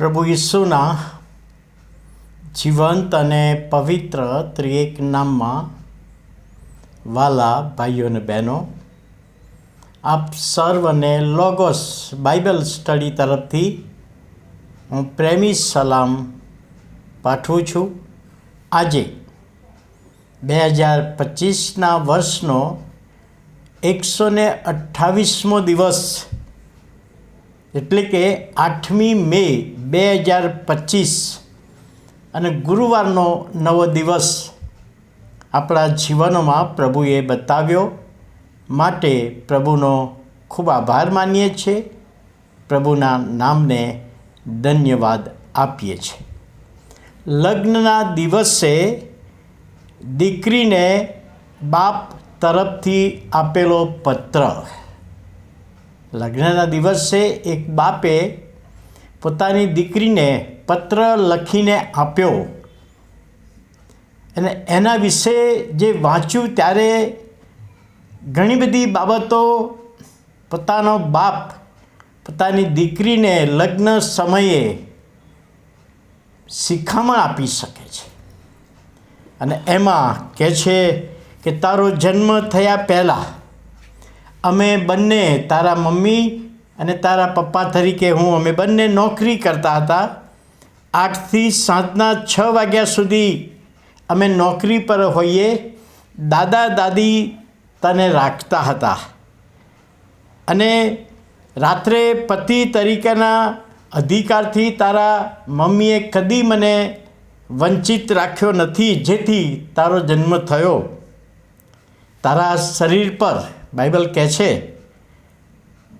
પ્રભુ ઈસુના જીવંત અને પવિત્ર ત્રિએક નામમાં વાલા ભાઈઓ અને બહેનો, આપ સર્વને લોગોસ બાઇબલ સ્ટડી તરફથી હું પ્રેમી સલામ પાઠવું છું. આજે 2025ના વર્ષનો 128મો દિવસ, એટલે કે 8મી મે 2025 અને ગુરુવારનો નવો દિવસ આપણા જીવનોમાં પ્રભુએ બતાવ્યો માટે પ્રભુનો ખૂબ આભાર માનીએ છીએ. પ્રભુના નામને ધન્યવાદ આપીએ છીએ. લગ્નના દિવસે દીકરીને બાપ તરફથી આપેલો પત્ર. લગ્નના દિવસે એક બાપે પોતાની દીકરીને પત્ર લખીને આપ્યો અને એના વિશે જે વાંચ્યું ત્યારે ઘણી બધી બાબતો પોતાનો બાપ પોતાની દીકરીને લગ્ન સમયે શિખામણ આપી શકે છે. અને એમાં કહે છે કે તારો જન્મ થયા પહેલાં અમે બંને, તારા મમ્મી અને તારા પપ્પા તરીકે અમે બંને નોકરી કરતા હતા. 8થી સાંજના 6 વાગ્યા સુધી અમે નોકરી પર હોઈએ. દાદા દાદી તને રાખતા હતા અને રાત્રે પતિ તરીકેના અધિકારથી તારા મમ્મીએ કદી મને વંચિત રાખ્યો નથી, જેથી તારો જન્મ થયો. તારા શરીર પર બાઇબલ કહે છે,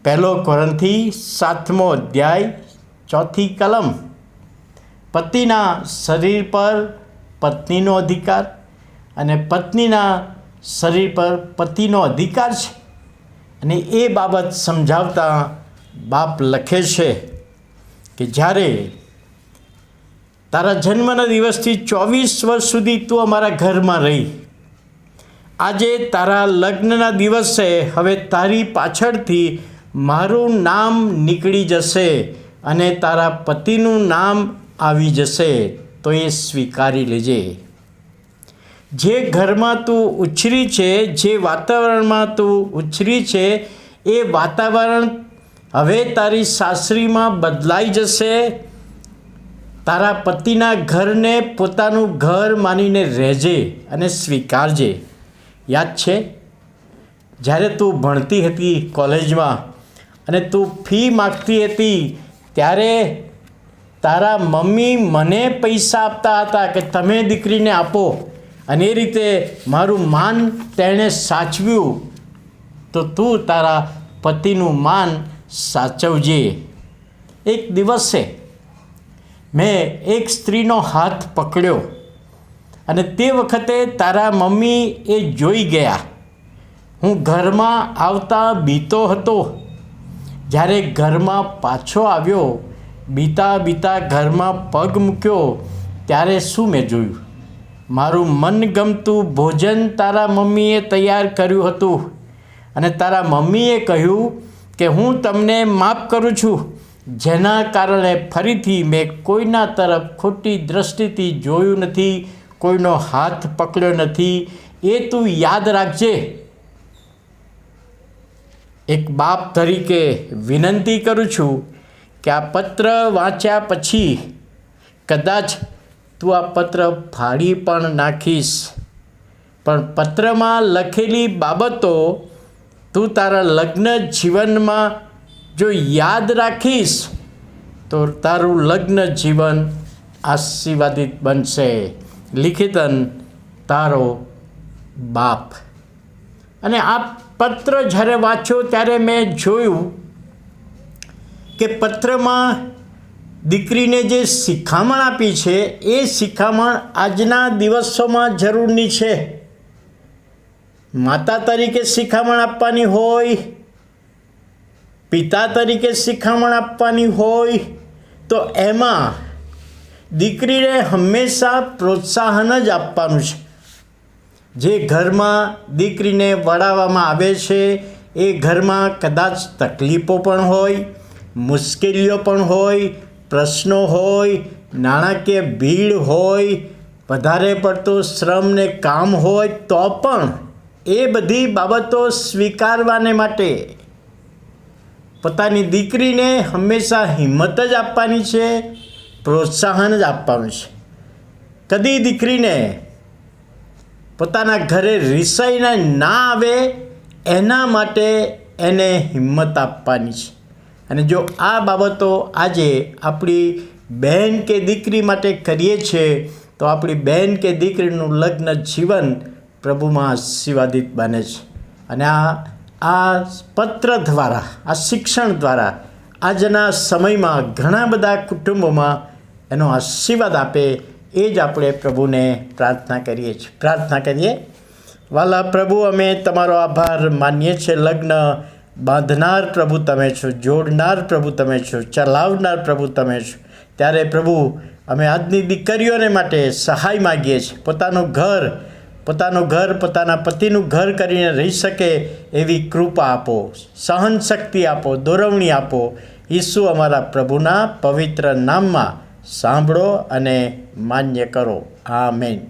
1 કોરિન્થી 7મો અધ્યાય 4થી કલમ, પતિના શરીર પર પત્નીનો અધિકાર અને પત્નીના શરીર પર પતિનો અધિકાર છે. અને એ બાબત સમજાવતા બાપ લખે છે કે જ્યારે તારા જન્મના દિવસથી 24 વર્ષ સુધી તું અમારા ઘરમાં રહી, આજે તારા લગ્નના દિવસે હવે તારી પાછળથી મારું નામ નીકળી જશે અને તારા પતિનું નામ આવી જશે, તો એ સ્વીકારી લેજે. જે ઘરમાં તું ઉછરી છે, જે વાતાવરણમાં તું ઉછરી છે, એ વાતાવરણ હવે તારી સાસરીમાં બદલાઈ જશે. તારા પતિના ઘરને પોતાનું ઘર માનીને રહેજે અને સ્વીકારજે. યાદ છે જ્યારે તું ભણતી હતી કોલેજમાં અને તું ફી માગતી હતી, ત્યારે તારા મમ્મી મને પૈસા આપતા હતા કે તમે દીકરીને આપો, અને એ રીતે મારું માન તેણે સાચવ્યું. તો તું તારા પતિનું માન સાચવજે. એક દિવસે મેં એક સ્ત્રીનો હાથ પકડ્યો અને તે વખતે તારા મમ્મી એ જોઈ ગયા. હું ઘરમાં આવતા બીતો હતો. જ્યારે ઘરમાં પાછો આવ્યો, બીતા ઘરમાં પગ મૂક્યો, ત્યારે શું મેં જોયું? મારું મનગમતું ભોજન તારા મમ્મીએ તૈયાર કર્યું હતું અને તારા મમ્મીએ કહ્યું કે હું તમને માફ કરું છું, જેના કારણે ફરીથી મેં કોઈના તરફ ખોટી દૃષ્ટિથી જોયું નથી, કોઈનો હાથ પકડ્યો નથી. એ તું યાદ રાખજે. એક બાપ તરીકે વિનંતી કરું છું કે આ પત્ર વાંચ્યા પછી કદાચ તું આ પત્ર ફાડી પણ નાખીશ, પણ પત્રમાં લખેલી બાબતો તું તારા લગ્ન જીવનમાં જો યાદ રાખીશ તો તારું લગ્ન જીવન આશીર્વાદિત બનશે. લિખિતન તારો બાપ. અને આ પત્ર જ્યારે વાંચ્યો ત્યારે મેં જોયું કે પત્રમાં દીકરીને જે શિખામણ આપી છે, એ શિખામણ આજના દિવસોમાં જરૂરની છે. માતા તરીકે શિખામણ આપવાની હોય, પિતા તરીકે શિખામણ આપવાની હોય, તો એમાં દીકરીને હંમેશા પ્રોત્સાહન જ આપવાનું છે. જે ઘરમાં દીકરીને વળાવવામાં આવે છે, એ ઘરમાં કદાચ તકલીફો પણ હોય, મુશ્કેલીઓ પણ હોય, પ્રશ્નો હોય, નાણાકીય ભીડ હોય, વધારે પડતું શ્રમ ને કામ હોય તો પણ એ બધી બાબતો સ્વીકારવાને માટે પોતાની દીકરીને હંમેશા હિંમત જ આપવાની છે, પ્રોત્સાહન જ આપવાનું છે. કદી દીકરીને પોતાના ઘરે રિસાઈને ના આવે એના માટે એને હિંમત આપવાની છે. અને જો આ બાબતો આજે આપણી બહેન કે દીકરી માટે કરીએ છીએ તો આપણી બહેન કે દીકરીનું લગ્ન જીવન પ્રભુમાં આશીર્વાદિત બને છે. અને આ પત્ર દ્વારા, આ શિક્ષણ દ્વારા આજના સમયમાં ઘણા બધા કુટુંબોમાં એનો આશીર્વાદ આપે એ જ આપણે પ્રભુને પ્રાર્થના કરીએ છીએ. પ્રાર્થના કરીએ. વાલા પ્રભુ, અમે તમારો આભાર માનીએ છીએ. લગ્ન બાંધનાર પ્રભુ તમે છો, જોડનાર પ્રભુ તમે છો, ચલાવનાર પ્રભુ તમે છો. ત્યારે પ્રભુ, અમે આજની દીકરીઓને માટે સહાય માગીએ છીએ. પોતાનું ઘર પોતાના પતિનું ઘર કરીને રહી શકે એવી કૃપા આપો, સહન શક્તિ આપો, દોરવણી આપો. ઈસુ અમારા પ્રભુના પવિત્ર નામમાં સાંભળો અને માન્ય કરો. આમેન.